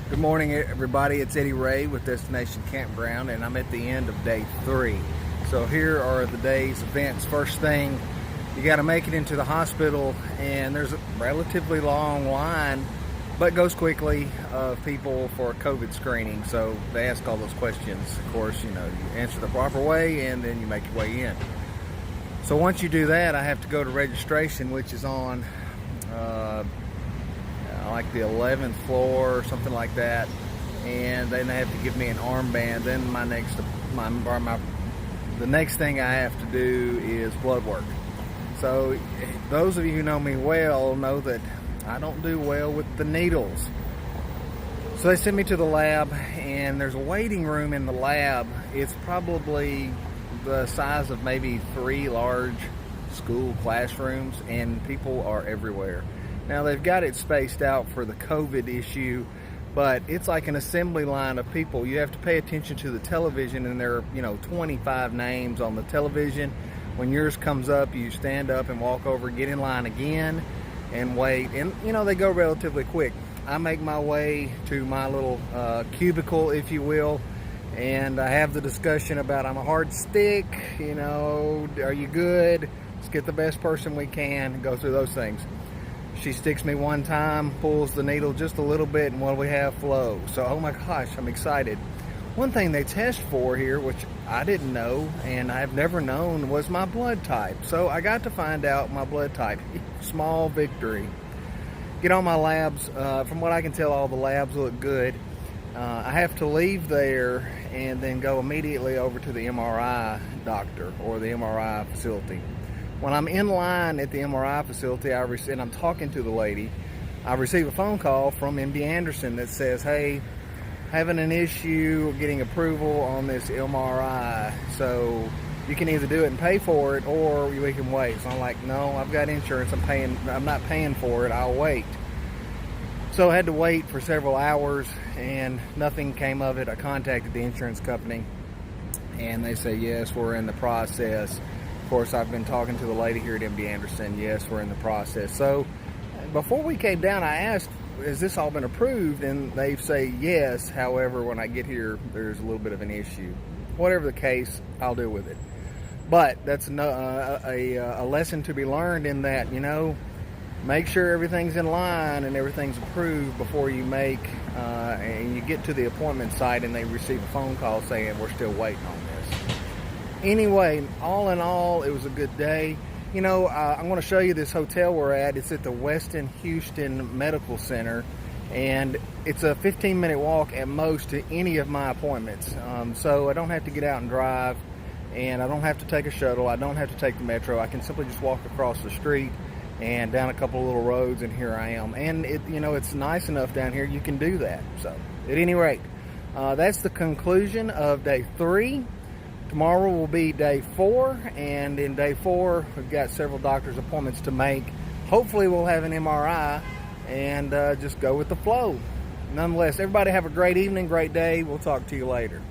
Good morning, everybody. It's Eddie Ray with Destination Campground, and I'm at the end of day 3. So here are the day's events. First thing, you got to make it into the hospital, and there's a relatively long line, but goes quickly, of people for COVID screening. So they ask all those questions. Of course, you answer the proper way, and then you make your way in. So once you do that, I have to go to registration, which is on like the 11th floor or something like that, and then they have to give me an armband. Then the next thing I have to do is blood work. So those of you who know me well know that I don't do well with the needles. So they sent me to the lab, and there's a waiting room in the lab. It's probably the size of maybe 3 large school classrooms, and people are everywhere. Now, they've got it spaced out for the COVID issue, but it's like an assembly line of people. You have to pay attention to the television, and there are 25 names on the television. When yours comes up, you stand up and walk over, get in line again, and wait. And they go relatively quick. I make my way to my little cubicle, if you will, and I have the discussion about, I'm a hard stick, are you good? Let's get the best person we can and go through those things. She sticks me one time, pulls the needle just a little bit, and what do we have? Flow. So, oh my gosh, I'm excited. One thing they test for here, which I didn't know and I've never known, was my blood type. So I got to find out my blood type. Small victory. Get on my labs. From what I can tell, all the labs look good. I have to leave there and then go immediately over to the MRI doctor or the MRI facility. When I'm in line at the MRI facility, and I'm talking to the lady, I receive a phone call from MD Anderson that says, hey, having an issue getting approval on this MRI, so you can either do it and pay for it, or we can wait. So I'm like, no, I've got insurance, I'm not paying for it, I'll wait. So I had to wait for several hours, and nothing came of it. I contacted the insurance company, and they say, yes, we're in the process. Of course, I've been talking to the lady here at MD Anderson. Yes, we're in the process. So before we came down, I asked, has this all been approved? And they say yes. However, when I get here, there's a little bit of an issue. Whatever the case, I'll deal with it. But that's a lesson to be learned in that, make sure everything's in line and everything's approved before you and you get to the appointment site and they receive a phone call saying we're still waiting on this. Anyway, all in all, it was a good day. I'm going to show you this hotel we're at. It's at the Westin Houston Medical Center, and it's a 15-minute walk at most to any of my appointments. So I don't have to get out and drive, and I don't have to take a shuttle. I don't have to take the metro. I can simply just walk across the street and down a couple of little roads, and here I am. And it's nice enough down here you can do that. So at any rate, that's the conclusion of day 3. Tomorrow will be day 4, and in day 4, we've got several doctor's appointments to make. Hopefully we'll have an MRI and just go with the flow. Nonetheless, everybody have a great evening, great day. We'll talk to you later.